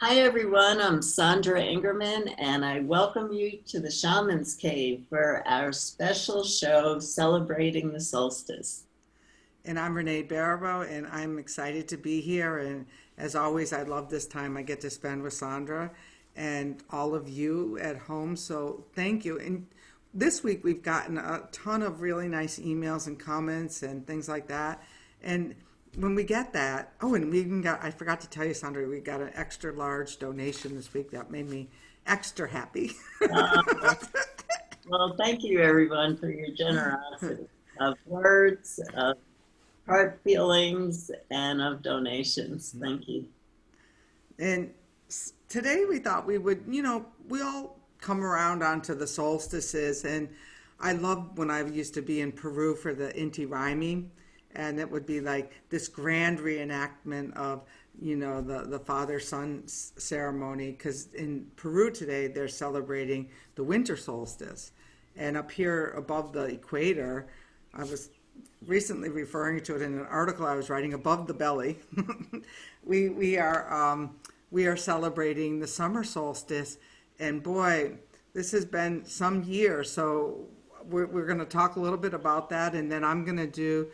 Hi, everyone. I'm Sandra Ingerman, and I welcome you to the Shamans Cave for our special show celebrating the solstice. And I'm Renee Baribeau, and I'm excited to be here. And as always, I love this time I get to spend with Sandra and all of you at home. So thank you. And this week we've gotten a ton of really nice emails and comments and things like that. And when we get that, oh, and we even got, I forgot to tell you, Sandra, we got an extra large donation this week that made me extra happy. Uh, well, thank you, everyone, for your generosity of words, of heart feelings, and of donations. Thank you. And today we thought we would, we all come around onto the solstices. And I loved when I used to be in Peru for the Inti Raymi. And it would be like this grand reenactment of, the father-son ceremony. Because in Peru today, they're celebrating the winter solstice. And up here above the equator, I was recently referring to it in an article I was writing above the belly. We are celebrating the summer solstice, and boy, this has been some years. So we're going to talk a little bit about that, and then I'm going to do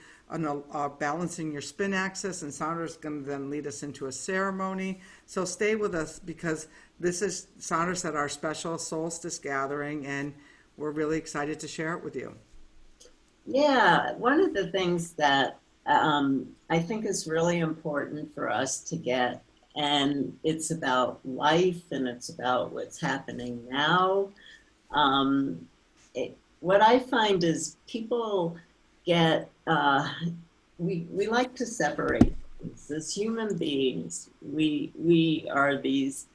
balancing your spin axis, and Sandra's going to then lead us into a ceremony. So stay with us because this is, Sandra said, our special solstice gathering, and we're really excited to share it with you. Yeah, one of the things that I think is really important for us to get, and it's about life and it's about what's happening now. Um, what I find is people get, we like to separate things. As human beings. We are these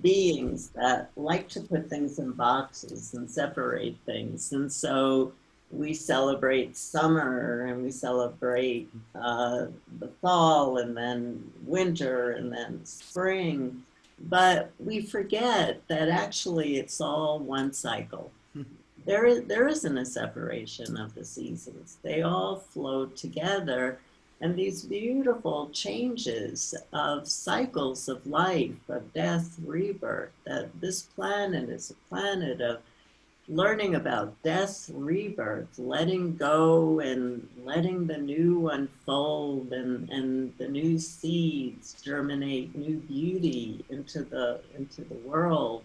beings that like to put things in boxes and separate things. And so we celebrate summer and we celebrate the fall and then winter and then spring. But we forget that actually it's all one cycle. There isn't a separation of the seasons. They all flow together. And these beautiful changes of cycles of life, of death, rebirth, that this planet is a planet of learning about death, rebirth, letting go and letting the new unfold and the new seeds germinate new beauty into the world.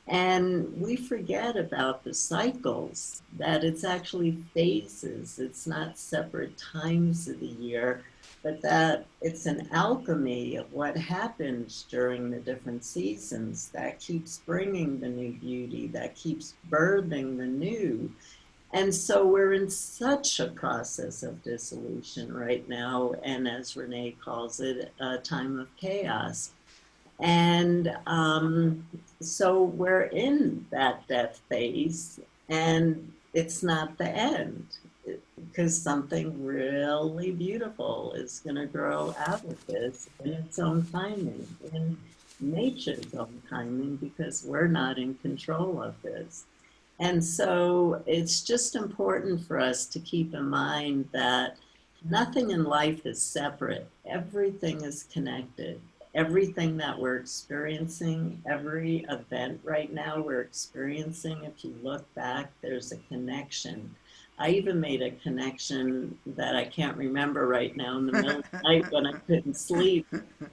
And we forget about the cycles, that it's actually phases. It's not separate times of the year, but that it's an alchemy of what happens during the different seasons that keeps bringing the new beauty, that keeps birthing the new. And so we're in such a process of dissolution right now, and as Renee calls it, a time of chaos. And so we're in that death phase, and it's not the end because something really beautiful is going to grow out of this in its own timing, in nature's own timing, because we're not in control of this. And so it's just important for us to keep in mind that nothing in life is separate, everything is connected. Everything that we're experiencing, every event right now we're experiencing, if you look back, there's a connection. I even made a connection that I can't remember right now in the middle of the night when I couldn't sleep,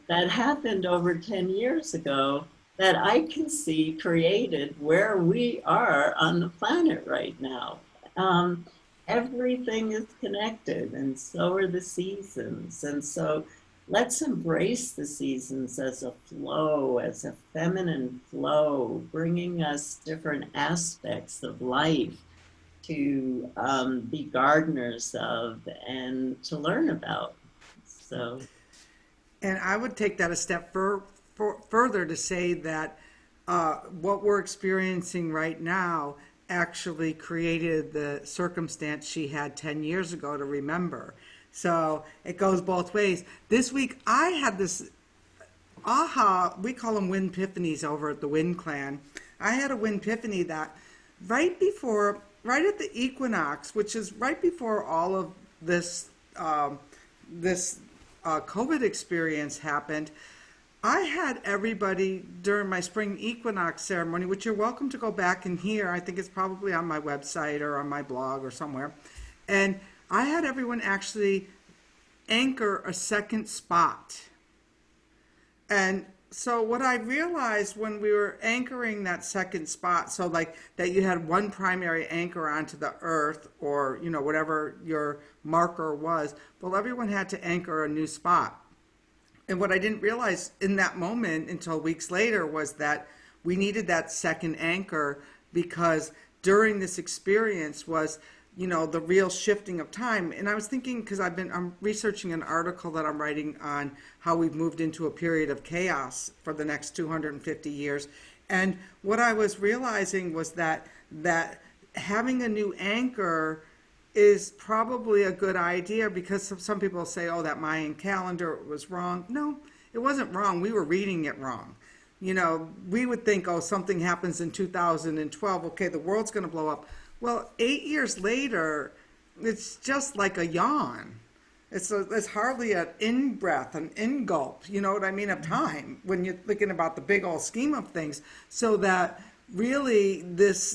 that happened over 10 years ago, that I can see created where we are on the planet right now. Um, Everything is connected, and so are the seasons. And so let's embrace the seasons as a flow, as a feminine flow, bringing us different aspects of life to be gardeners of and to learn about. So, And I would take that a step further to say that what we're experiencing right now actually created the circumstance she had 10 years ago to remember. So it goes both ways. This week I had this aha, we call them wind epiphanies over at the Wind Clan. I had a wind epiphany that right at the equinox, which is right before all of this, this COVID experience happened, I had everybody during my spring equinox ceremony, which you're welcome to go back and hear. I think it's probably on my website or on my blog or somewhere. And I had everyone actually anchor a second spot. And so what I realized when we were anchoring that second spot, so like that you had one primary anchor onto the earth or, whatever your marker was, well, everyone had to anchor a new spot. And what I didn't realize in that moment until weeks later was that we needed that second anchor because during this experience was, the real shifting of time. And I was thinking, because I'm researching an article that I'm writing on how we've moved into a period of chaos for the next 250 years. And what I was realizing was that having a new anchor is probably a good idea because some people say, oh, that Mayan calendar was wrong. No, it wasn't wrong. We were reading it wrong. We would think, oh, something happens in 2012. Okay, the world's going to blow up. Well, 8 years later, it's just like a yawn. It's hardly an in-breath, an in-gulp, you know what I mean, of time when you're thinking about the big old scheme of things. So that really this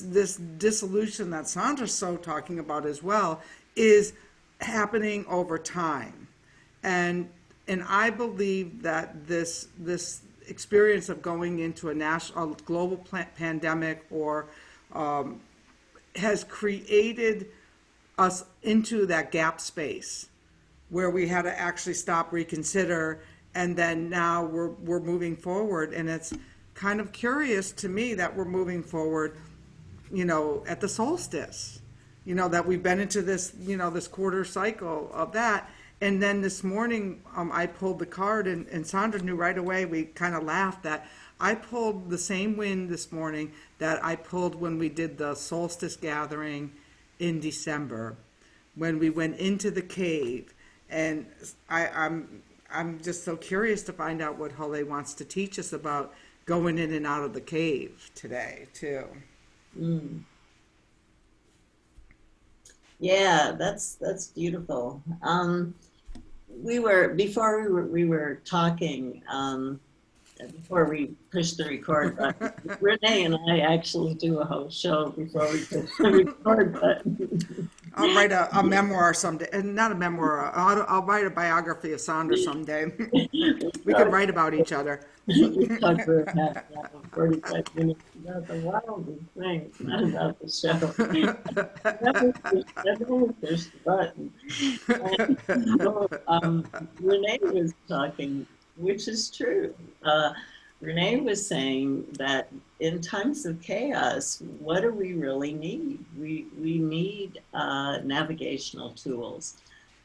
dissolution that Sandra's so talking about as well is happening over time. And I believe that this experience of going into a global pandemic or has created us into that gap space where we had to actually stop, reconsider, and then now we're moving forward. And it's kind of curious to me that we're moving forward, at the solstice, that we've been into this, this quarter cycle of that. And then this morning, I pulled the card, and Sandra knew right away. We kind of laughed that I pulled the same wind this morning that I pulled when we did the solstice gathering in December, when we went into the cave. And I'm just so curious to find out what Hole wants to teach us about going in and out of the cave today, too. Mm. Yeah, that's beautiful. We were talking, before we push the record button. Renee and I actually do a whole show before we push the record button. I'll write a memoir someday, and not a memoir. I'll write a biography of Sandra someday. We could write about each other. We talked for about 45 minutes about the wildest things, not about the show. Never push the button. And so, Renee was talking, which is true. Renee was saying that in times of chaos, what do we really need? We need navigational tools.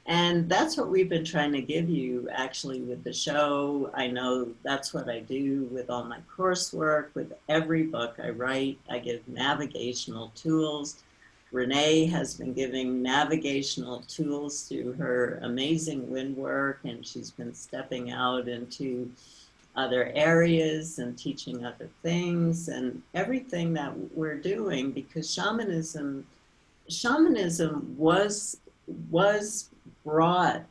And that's what we've been trying to give you actually with the show. I know that's what I do with all my coursework, with every book I write. I give navigational tools. Renee has been giving navigational tools through her amazing wind work, and she's been stepping out into other areas and teaching other things and everything that we're doing, because shamanism was brought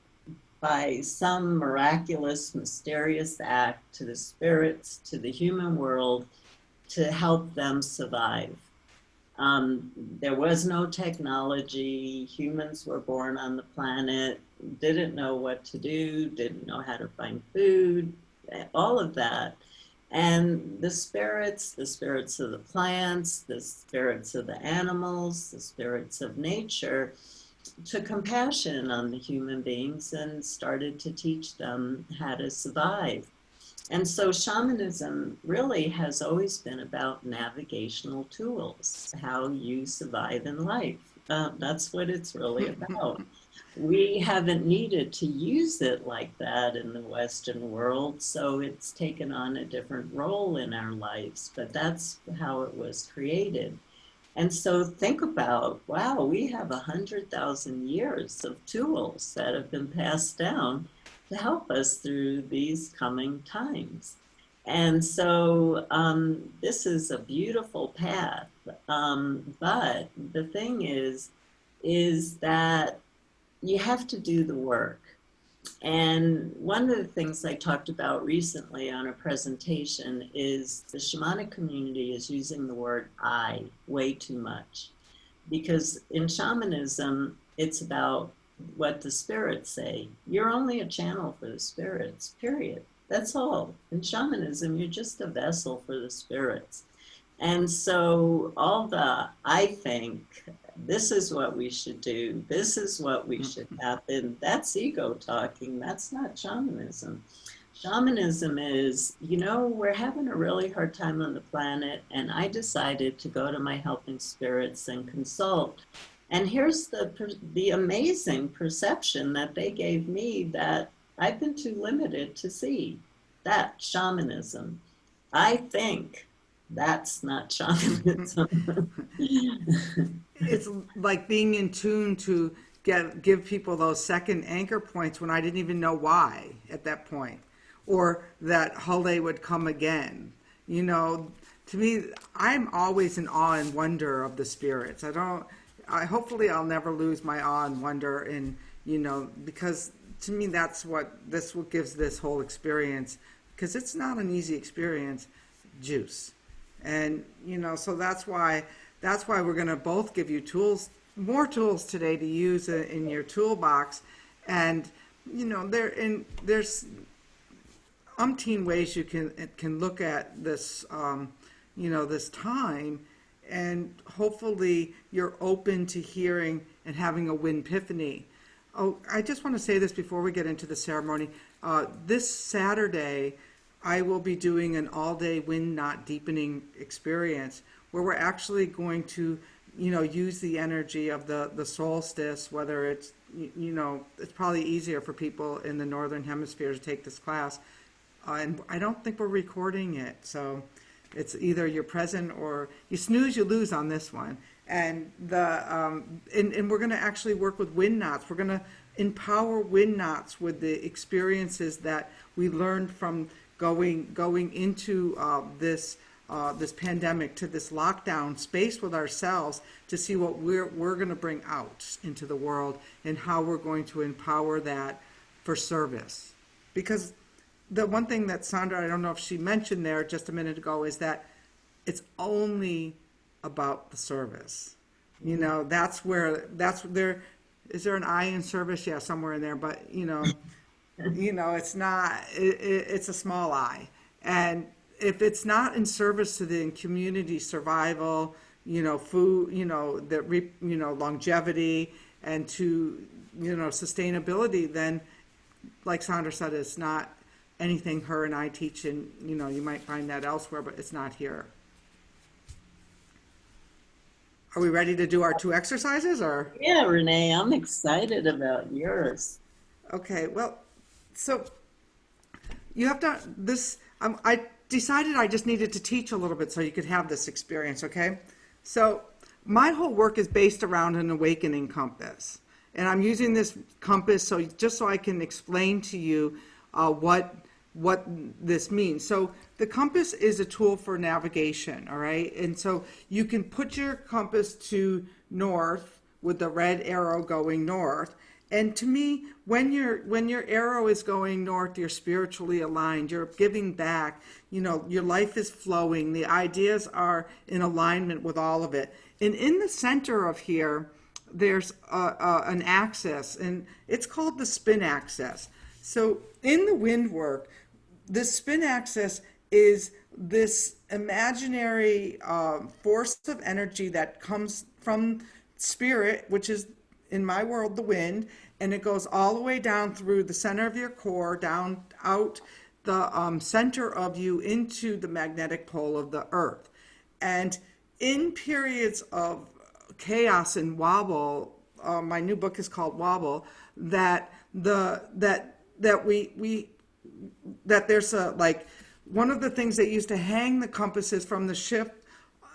by some miraculous, mysterious act to the spirits, to the human world, to help them survive. There was no technology. Humans were born on the planet, didn't know what to do, didn't know how to find food, all of that. And the spirits of the plants, the spirits of the animals, the spirits of nature, took compassion on the human beings and started to teach them how to survive. And so shamanism really has always been about navigational tools, how you survive in life. That's what it's really about. We haven't needed to use it like that in the Western world, so it's taken on a different role in our lives, but that's how it was created. And so think about, wow, we have 100,000 years of tools that have been passed down to help us through these coming times. And so this is a beautiful path. But the thing is that you have to do the work. And one of the things I talked about recently on a presentation is the shamanic community is using the word I way too much. Because in shamanism, it's about what the spirits say. You're only a channel for the spirits, period. That's all. In shamanism, you're just a vessel for the spirits. And so all the I think, this is what we should do, this is what we should happen, that's ego talking. That's not shamanism. Shamanism is, we're having a really hard time on the planet, and I decided to go to my helping spirits and consult. And here's the amazing perception that they gave me that I've been too limited to see. That shamanism. I think that's not shamanism. It's like being in tune to give people those second anchor points when I didn't even know why at that point, or that Hale would come again. To me, I'm always in awe and wonder of the spirits. Hopefully I'll never lose my awe and wonder, and because to me that's what gives this whole experience, because it's not an easy experience, juice. And so that's why we're going to both give you more tools today to use in your toolbox. And there's umpteen ways you can look at this this time, and hopefully you're open to hearing and having a wind epiphany. Oh, I just want to say this before we get into the ceremony. This Saturday, I will be doing an all-day wind knot deepening experience where we're actually going to, use the energy of the solstice, whether it's, it's probably easier for people in the Northern Hemisphere to take this class. And I don't think we're recording it, so it's either you're present or you snooze, you lose on this one. And and we're going to actually work with wind knots. We're going to empower wind knots with the experiences that we learned from going into this pandemic, to this lockdown space with ourselves, to see what we're going to bring out into the world and how we're going to empower that for service. Because the one thing that Sandra, I don't know if she mentioned there just a minute ago, is that it's only about the service. That's there. Is there an I in service? Yeah, somewhere in there. But it's not. It's a small I, and if it's not in service to the community survival, food, longevity, and to sustainability, then, like Sandra said, it's not anything her and I teach, and you might find that elsewhere, but it's not here. Are we ready to do our 2 exercises, or? Yeah, Renee, I'm excited about yours. Okay, well, so you have to, I decided I just needed to teach a little bit so you could have this experience, okay? So my whole work is based around an awakening compass. And I'm using this compass just so I can explain to you what this means. So the compass is a tool for navigation, all right? And so you can put your compass to north with the red arrow going north. And to me, when your arrow is going north, you're spiritually aligned, you're giving back, your life is flowing, the ideas are in alignment with all of it. And in the center of here, there's an axis, and it's called the spin axis. So in the wind work, the spin axis is this imaginary force of energy that comes from spirit, which is, in my world, the wind, and it goes all the way down through the center of your core, down out the center of you into the magnetic pole of the earth. And in periods of chaos and wobble, my new book is called Wobble, that there's one of the things they used to hang the compasses from the ship,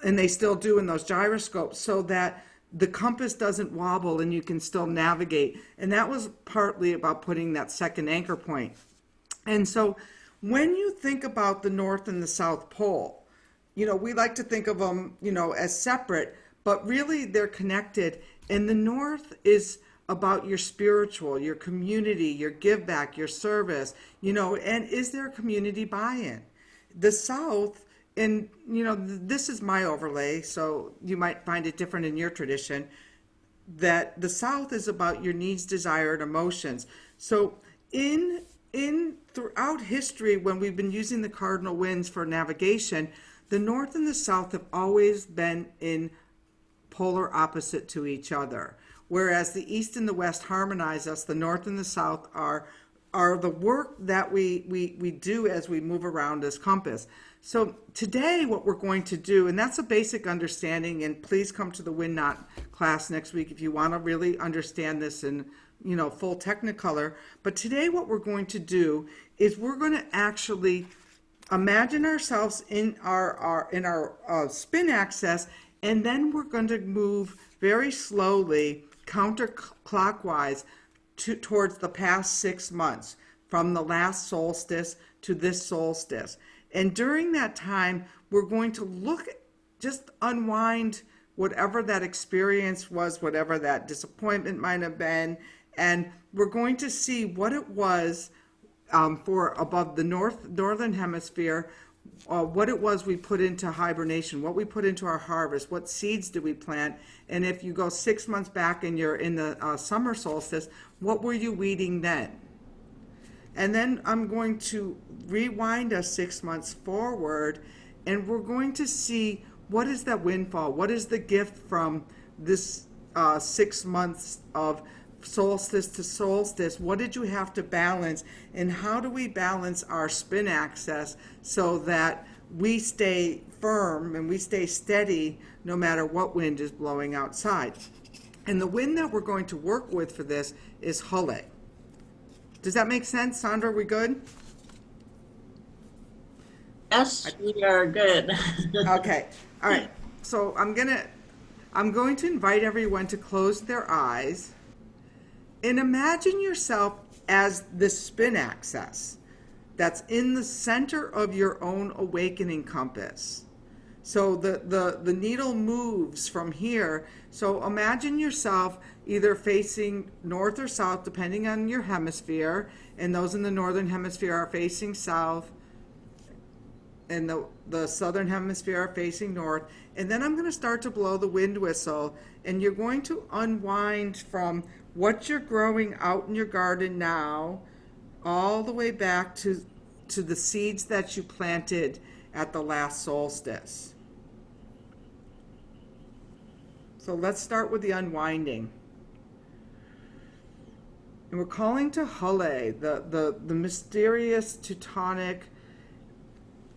and they still do in those gyroscopes, so that the compass doesn't wobble and you can still navigate. And that was partly about putting that second anchor point. And so when you think about the North and the South Pole, we like to think of them, as separate, but really they're connected. And the North is about your spiritual, your community, your give back, your service, and is there community buy-in? The South, and this is my overlay, so you might find it different in your tradition, that the South is about your needs, desire, and emotions. So in throughout history, when we've been using the cardinal winds for navigation, the North and the South have always been in polar opposite to each other. Whereas the East and the West harmonize us, the North and the South are the work that we do as we move around this compass. So today what we're going to do, and that's a basic understanding, and please come to the Wind Knot class next week if you want to really understand this in full technicolor. But today what we're going to do is we're going to actually imagine ourselves in our spin axis, and then we're going to move very slowly counterclockwise towards the past 6 months, from the last solstice to this solstice. And during that time, we're going to just unwind whatever that experience was, whatever that disappointment might have been, and we're going to see what it was for above the northern hemisphere, what it was we put into hibernation, what we put into our harvest, what seeds did we plant, and if you go 6 months back and you're in the summer solstice, what were you weeding then? And then I'm going to rewind us 6 months forward, and we're going to see what is that windfall, what is the gift from this 6 months of solstice to solstice. What did you have to balance, and how do we balance our spin axis so that we stay firm and we stay steady no matter what wind is blowing outside? And the wind that we're going to work with for this is Hale. Does that make sense, Sandra? Are we good? Yes, we are good. Okay. All right. So I'm going to invite everyone to close their eyes and imagine yourself as this spin axis that's in the center of your own awakening compass. So the needle moves from here. So imagine yourself either facing north or south, depending on your hemisphere, and those in the northern hemisphere are facing south, and the southern hemisphere are facing north. And then I'm going to start to blow the wind whistle, and you're going to unwind from what you're growing out in your garden now all the way back to the seeds that you planted at the last solstice. So let's start with the unwinding. And we're calling to Hale, the mysterious Teutonic.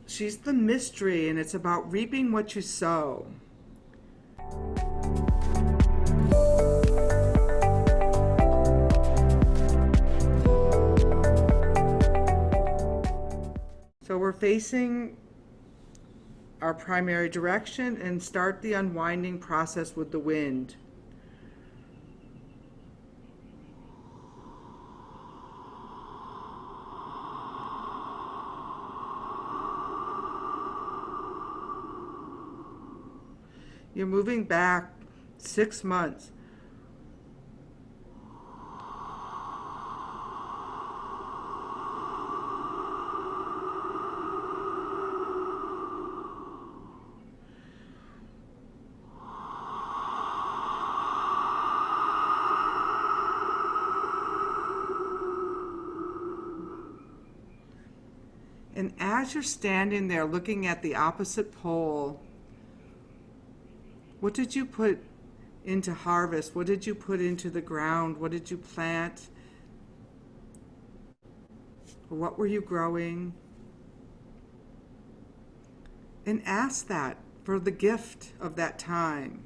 She's the mystery, and it's about reaping what you sow. So we're facing our primary direction and start the unwinding process with the wind. You're moving back 6 months. And as you're standing there looking at the opposite pole, what did you put into harvest? What did you put into the ground? What did you plant? What were you growing? And ask that for the gift of that time.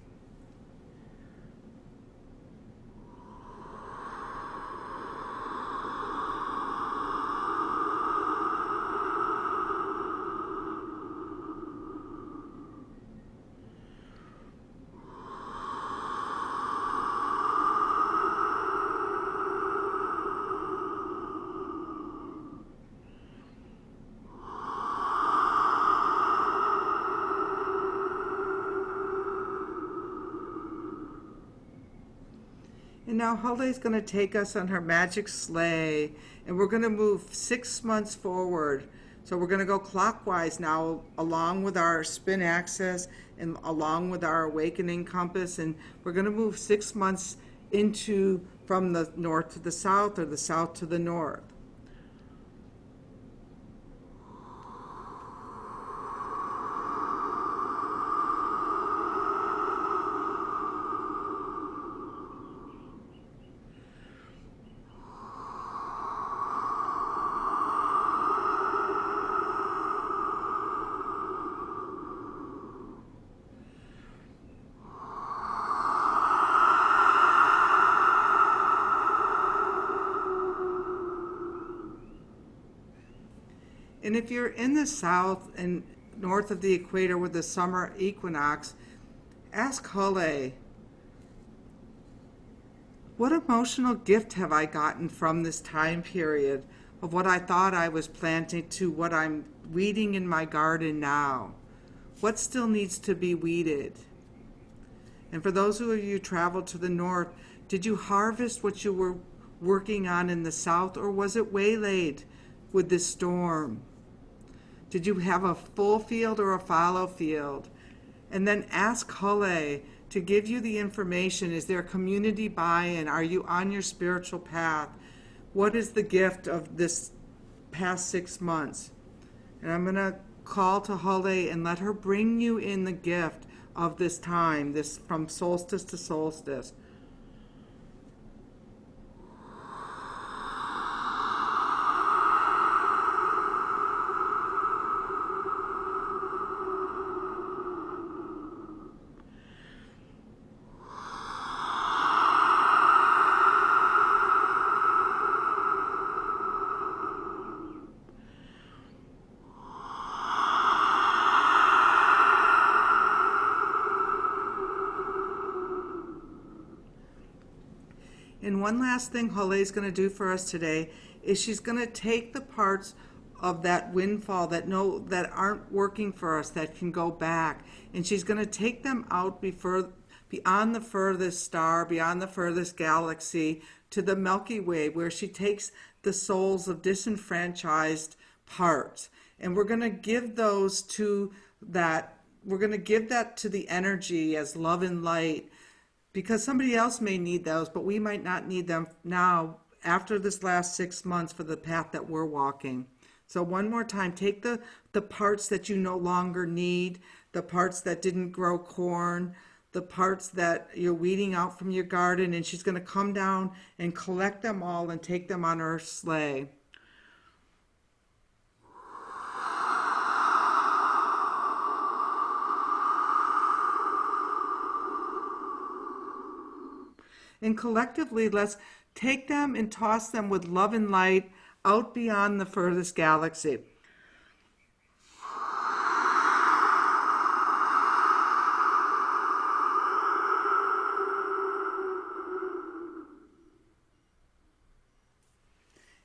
now Holly's going to take us on her magic sleigh, and we're going to move 6 months forward. So we're going to go clockwise now, along with our spin axis and along with our awakening compass, and we're going to move 6 months into from the north to the south or the south to the north. And if you're in the south and north of the equator with the summer equinox, ask Hale, what emotional gift have I gotten from this time period of what I thought I was planting to what I'm weeding in my garden now? What still needs to be weeded? And for those of you who traveled to the north, did you harvest what you were working on in the south, or was it waylaid with this storm? Did you have a full field or a fallow field? And then ask Hale to give you the information. Is there community buy-in? Are you on your spiritual path? What is the gift of this past 6 months? And I'm going to call to Hale and let her bring you in the gift of this time, this from solstice to solstice. And one last thing Hale's going to do for us today is she's going to take the parts of that windfall that aren't working for us, that can go back, and she's going to take them out beyond the furthest star, beyond the furthest galaxy, to the Milky Way, where she takes the souls of disenfranchised parts. And we're going to give those to that, we're going to give that to the energy as love and light, because somebody else may need those, but we might not need them now after this last 6 months for the path that we're walking. So one more time, take the parts that you no longer need, the parts that didn't grow corn, the parts that you're weeding out from your garden, and she's going to come down and collect them all and take them on her sleigh. And collectively, let's take them and toss them with love and light out beyond the furthest galaxy.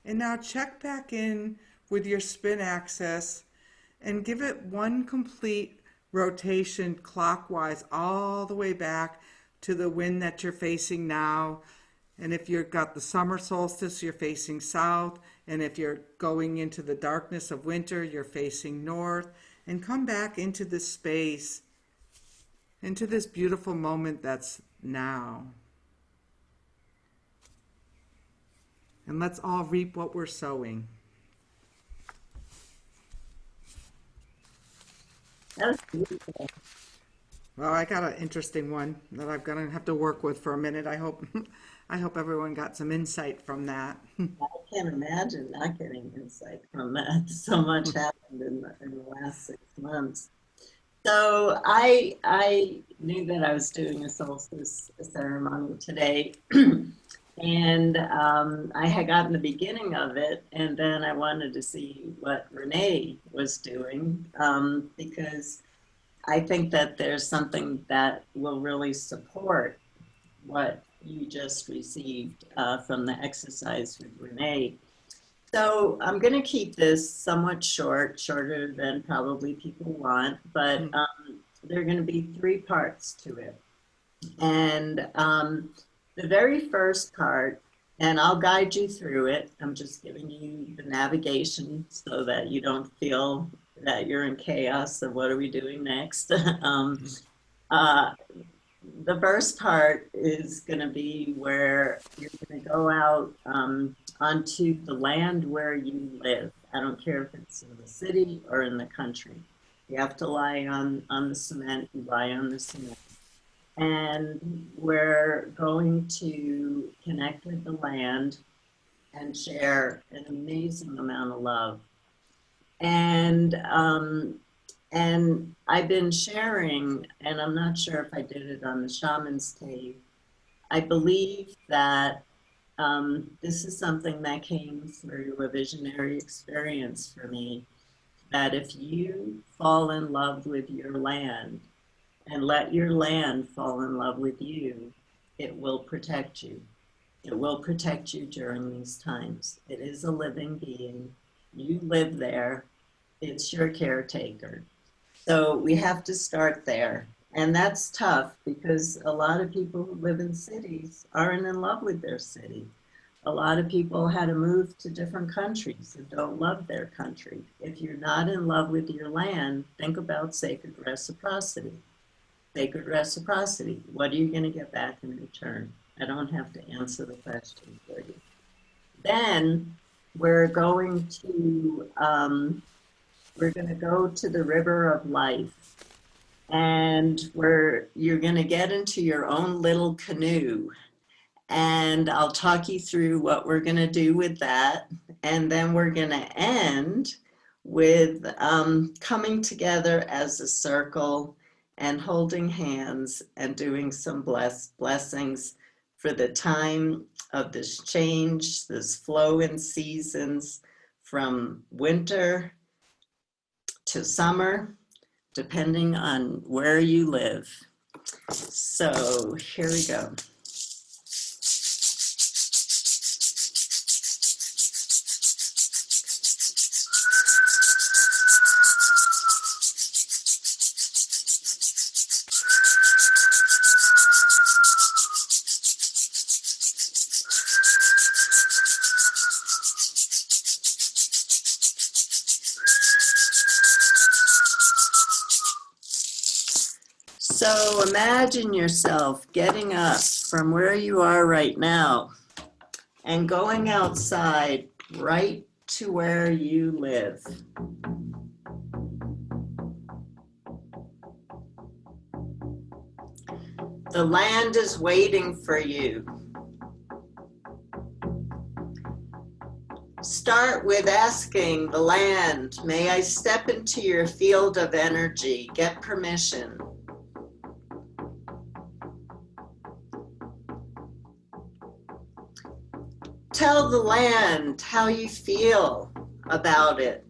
And now check back in with your spin axis and give it one complete rotation clockwise all the way back to the wind that you're facing now. And if you've got the summer solstice, you're facing south. And if you're going into the darkness of winter, you're facing north. And come back into this space, into this beautiful moment that's now. And let's all reap what we're sowing. That was beautiful. Well, I got an interesting one that I'm going to have to work with for a minute. I hope everyone got some insight from that. I can't imagine not getting insight from that. So much happened in the last 6 months. So I knew that I was doing a solstice ceremony today, and I had gotten the beginning of it, and then I wanted to see what Renee was doing, because I think that there's something that will really support what you just received from the exercise with Renee. So I'm going to keep this somewhat shorter than probably people want, but there are going to be 3 parts to it. And The very first part, and I'll guide you through it. I'm just giving you the navigation so that you don't feel that you're in chaos of what are we doing next. Uh, the first part is going to be where you're going to go out onto the land where you live. I don't care if it's in the city or in the country. You have to lie on the cement, you lie on the cement. And we're going to connect with the land and share an amazing amount of love. And I've been sharing, and I'm not sure if I did it on the Shamans tape. I believe that this is something that came through a visionary experience for me, that if you fall in love with your land and let your land fall in love with you, it will protect you. It will protect you during these times. It is a living being. You live there. It's your caretaker. So we have to start there. And that's tough because a lot of people who live in cities aren't in love with their city. A lot of people had to move to different countries and don't love their country. If you're not in love with your land, think about sacred reciprocity. Sacred reciprocity. What are you going to get back in return? I don't have to answer the question for you. Then we're going to go to the river of life, and where you're going to get into your own little canoe, and I'll talk you through what we're going to do with that, and then we're going to end with coming together as a circle and holding hands and doing some blessings for the time of this change, this flow in seasons from winter to summer, depending on where you live. So here we go. So imagine yourself getting up from where you are right now and going outside right to where you live. The land is waiting for you. Start with asking the land, may I step into your field of energy? Get permission. Tell the land how you feel about it.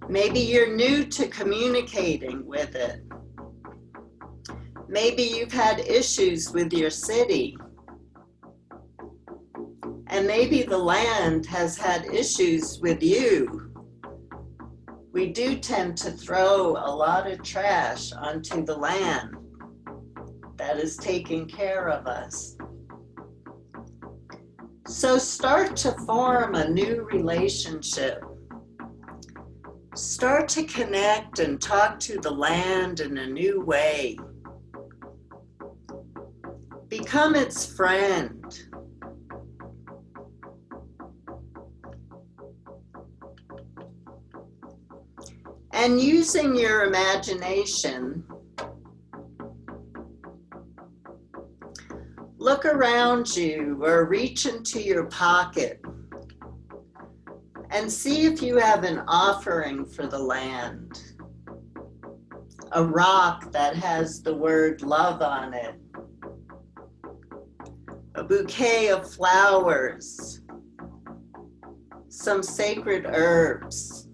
Maybe you're new to communicating with it. Maybe you've had issues with your city. And maybe the land has had issues with you. We do tend to throw a lot of trash onto the land that is taking care of us. So start to form a new relationship. Start to connect and talk to the land in a new way. Become its friend. And using your imagination, look around you or reach into your pocket and see if you have an offering for the land. A rock that has the word love on it. A bouquet of flowers. Some sacred herbs.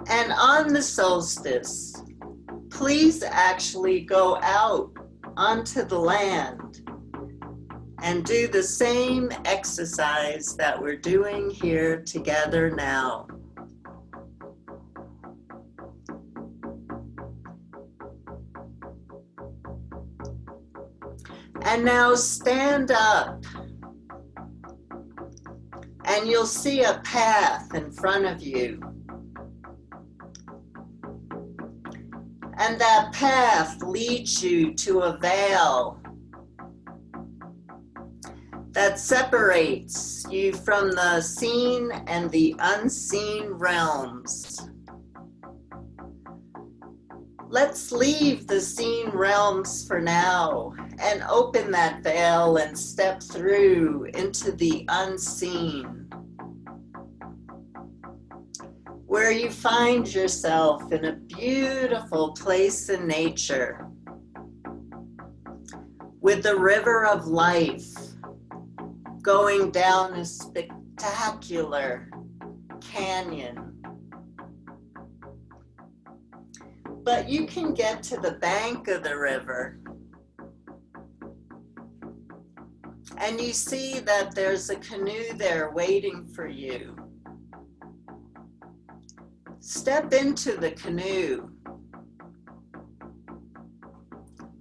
And on the solstice, please actually go out onto the land and do the same exercise that we're doing here together now. And now stand up, and you'll see a path in front of you. And that path leads you to a veil that separates you from the seen and the unseen realms. Let's leave the seen realms for now and open that veil and step through into the unseen, where you find yourself in a beautiful place in nature with the river of life going down a spectacular canyon. But you can get to the bank of the river and you see that there's a canoe there waiting for you. Step into the canoe.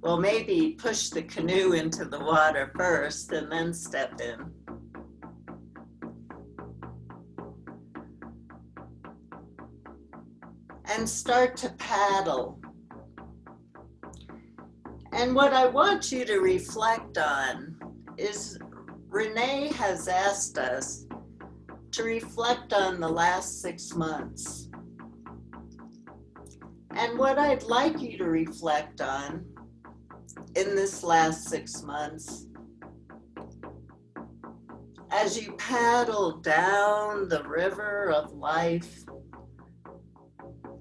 Well, maybe push the canoe into the water first and then step in. And start to paddle. And what I want you to reflect on is Renee has asked us to reflect on the last 6 months. And what I'd like you to reflect on in this last 6 months, as you paddle down the river of life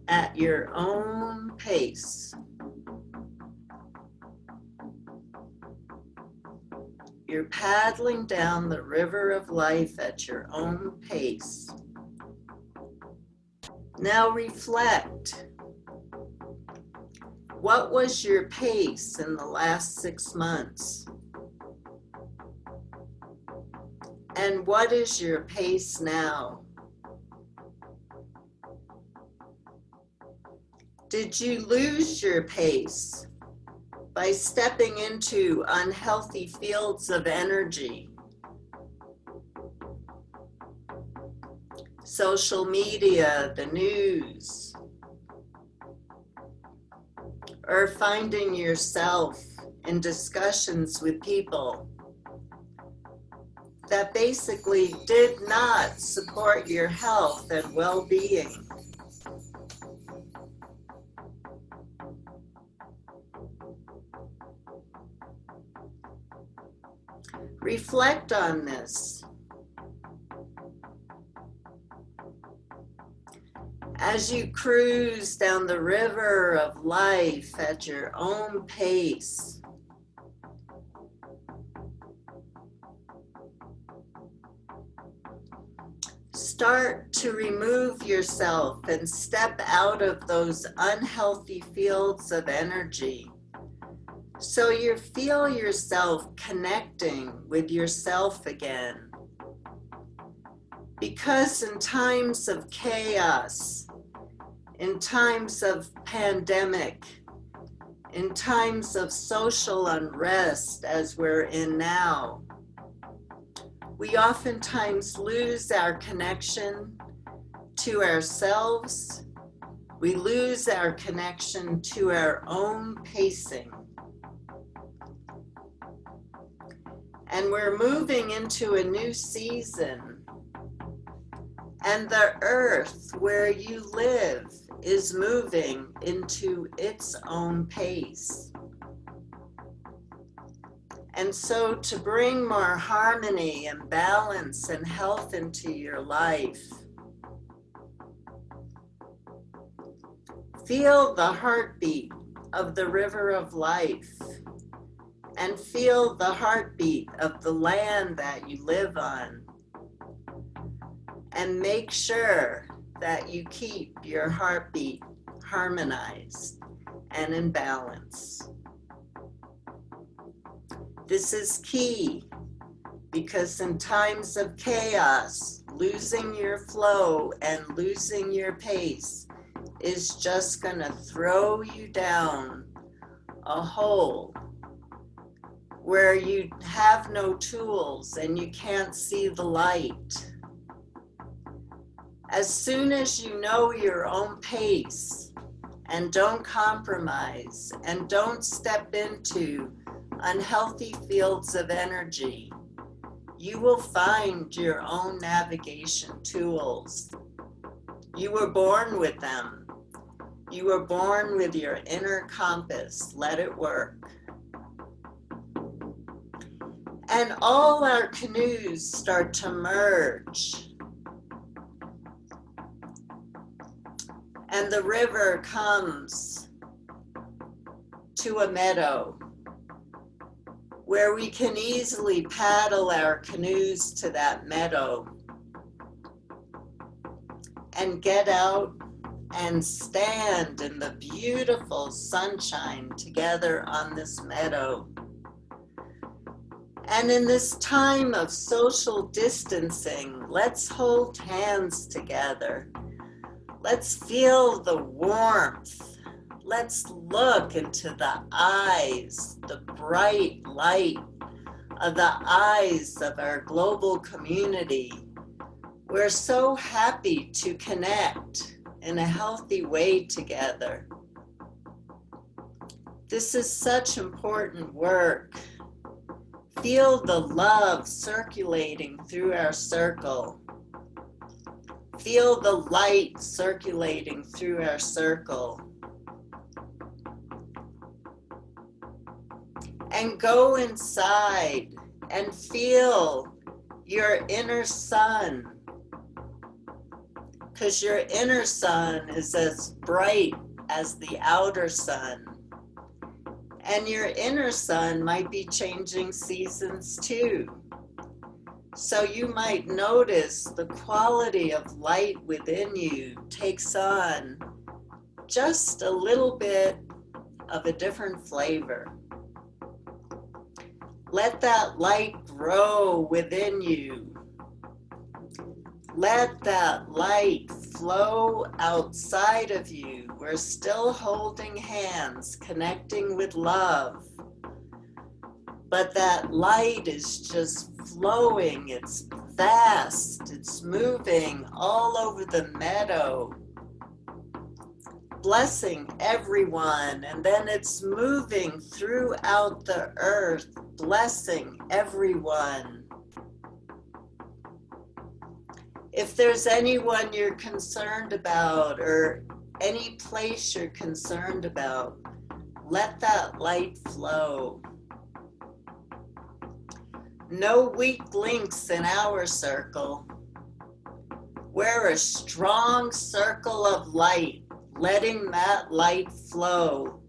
at your own pace. You're paddling down the river of life at your own pace. Now reflect. What was your pace in the last 6 months? And what is your pace now? Did you lose your pace by stepping into unhealthy fields of energy? Social media, the news, or finding yourself in discussions with people that basically did not support your health and well-being. Reflect on this. As you cruise down the river of life at your own pace, start to remove yourself and step out of those unhealthy fields of energy. So you feel yourself connecting with yourself again. Because in times of chaos, in times of pandemic, in times of social unrest as we're in now, we oftentimes lose our connection to ourselves. We lose our connection to our own pacing. And we're moving into a new season. And the earth where you live is moving into its own pace. And so to bring more harmony and balance and health into your life, feel the heartbeat of the river of life and feel the heartbeat of the land that you live on. And make sure that you keep your heartbeat harmonized and in balance. This is key because in times of chaos, losing your flow and losing your pace is just going to throw you down a hole where you have no tools and you can't see the light. As soon as you know your own pace and don't compromise and don't step into unhealthy fields of energy, you will find your own navigation tools. You were born with them. You were born with your inner compass. Let it work. And all our canoes start to merge. And the river comes to a meadow where we can easily paddle our canoes to that meadow and get out and stand in the beautiful sunshine together on this meadow. And in this time of social distancing, let's hold hands together. Let's feel the warmth. Let's look into the eyes, the bright light of the eyes of our global community. We're so happy to connect in a healthy way together. This is such important work. Feel the love circulating through our circle. Feel the light circulating through our circle. And go inside and feel your inner sun. Because your inner sun is as bright as the outer sun. And your inner sun might be changing seasons too. So you might notice the quality of light within you takes on just a little bit of a different flavor. Let that light grow within you. Let that light flow outside of you. We're still holding hands, connecting with love. But that light is just flowing. It's vast. It's moving all over the meadow, blessing everyone. And then it's moving throughout the earth, blessing everyone. If there's anyone you're concerned about or any place you're concerned about, let that light flow. No weak links in our circle. We're a strong circle of light, letting that light flow,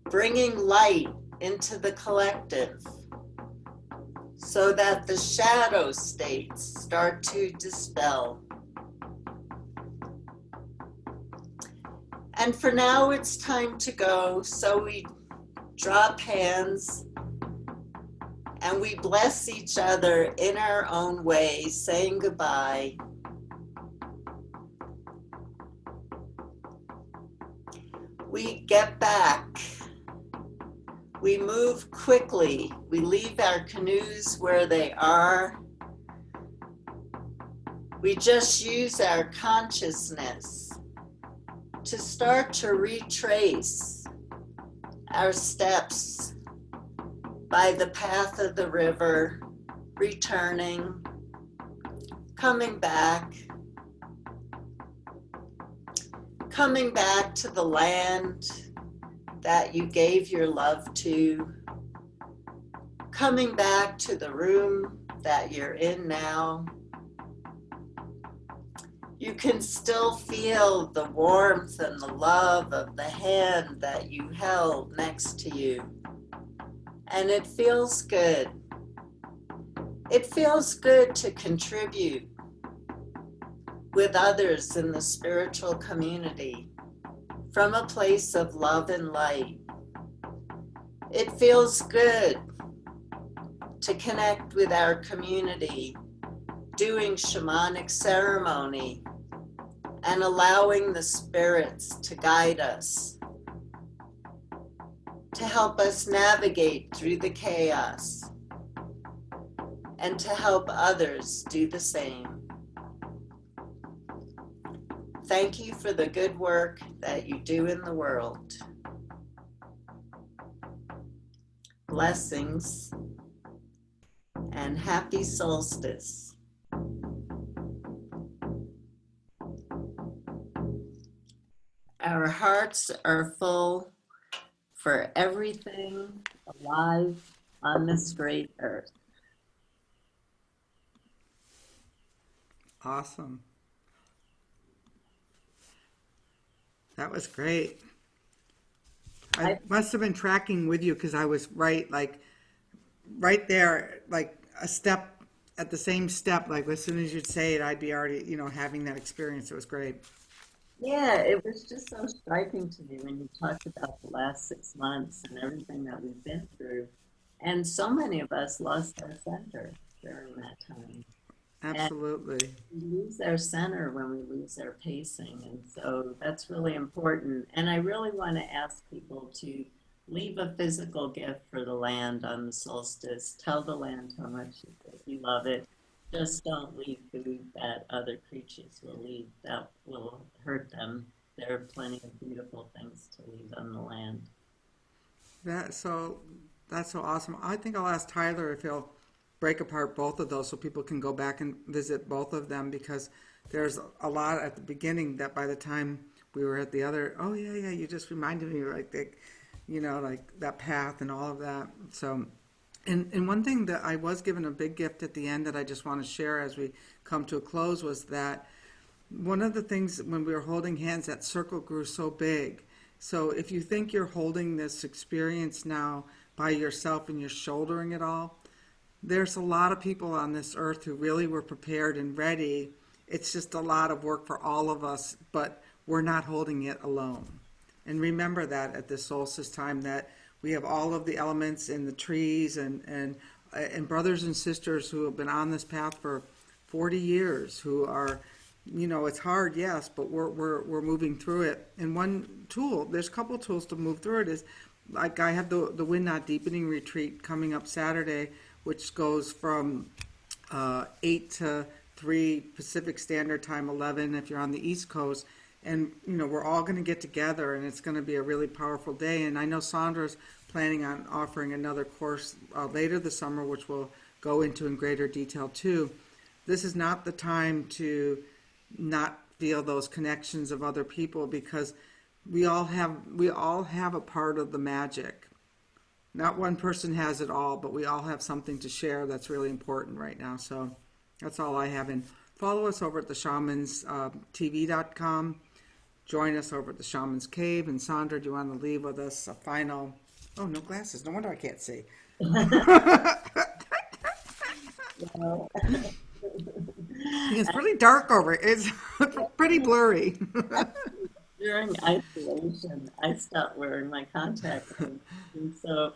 bringing light into the collective, so that the shadow states start to dispel. And for now, it's time to go, so we drop hands and we bless each other in our own way, saying goodbye. We get back. We move quickly. We leave our canoes where they are. We just use our consciousness to start to retrace our steps by the path of the river, returning, coming back to the land that you gave your love to, coming back to the room that you're in now. You can still feel the warmth and the love of the hand that you held next to you. And it feels good. It feels good to contribute with others in the spiritual community from a place of love and light. It feels good to connect with our community, doing shamanic ceremony and allowing the spirits to guide us. to help us navigate through the chaos and to help others do the same. Thank you for the good work that you do in the world. Blessings and happy solstice. Our hearts are full for everything alive on this great earth. Awesome. That was great. I I, must have been tracking with you because I was right there, like a step at the same step. Like as soon as you'd say it, I'd be already, having that experience. It was great. yeah, it was just so striking to me when you talked about the last 6 months and everything that we've been through. And so many of us lost our center during that time. And Absolutely. we lose our center when we lose our pacing. And so that's really important. And I really want to ask people to leave a physical gift for the land on the solstice. Tell the land how much you love it. Just don't leave food that other creatures will leave that will hurt them. There are plenty of beautiful things to leave on the land. That so that's so awesome. I think I'll ask Tyler if he'll break apart both of those so people can go back and visit both of them because there's a lot at the beginning that by the time we were at the other, oh yeah, you just reminded me like that path and all of that. So, and one thing that I was given a big gift at the end that I just want to share as we come to a close was that one of the things when we were holding hands, that circle grew so big. So if you think you're holding this experience now by yourself and you're shouldering it all, there's a lot of people on this earth who really were prepared and ready. It's just a lot of work for all of us, but we're not holding it alone. And remember that at this solstice time that we have all of the elements in the trees and brothers and sisters who have been on this path for 40 years who are, it's hard, yes, but we're moving through it. And one tool, there's a couple tools to move through it is, like I have the Wind Not Deepening retreat coming up Saturday, which goes from 8 to 3 Pacific Standard Time, 11 if you're on the East Coast. And, we're all going to get together, and it's going to be a really powerful day. And I know Sandra's planning on offering another course later this summer, which we'll go into in greater detail, too. This is not the time to not feel those connections of other people because we all have a part of the magic. Not one person has it all, but we all have something to share that's really important right now. So that's all I have. And follow us over at the shamanstv.com. Join us over at the Shaman's Cave. And Sandra, do you want to leave with us a final... Oh, no glasses. No wonder I can't see. Well, It's pretty dark over it. It's pretty blurry. during isolation, I stopped wearing my contact lenses. And so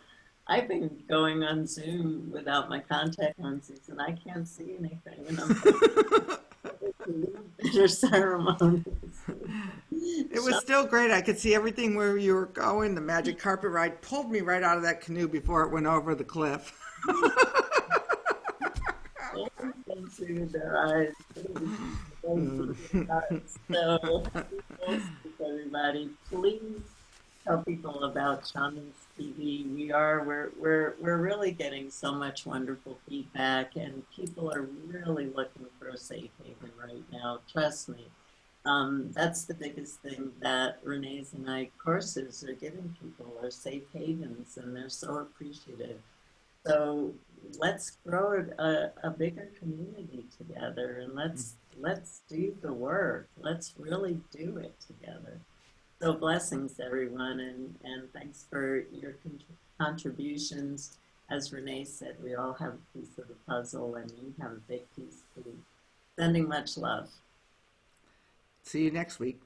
I've been going on Zoom without my contact lenses and I can't see anything. And I'm like, your ceremonies. It was still great. I could see everything where you were going. The magic carpet ride pulled me right out of that canoe before it went over the cliff. Into their eyes. So, everybody, please tell people about Shamans TV. We're really getting so much wonderful feedback, and people are really looking for a safe haven right now. Trust me. That's the biggest thing that Renee's and I courses are giving people are safe havens, and they're so appreciative. So let's grow a bigger community together, and let's do the work. Let's really do it together. So blessings, everyone, and thanks for your contributions. As Renee said, we all have a piece of the puzzle, and you have a big piece too. Sending much love. See you next week.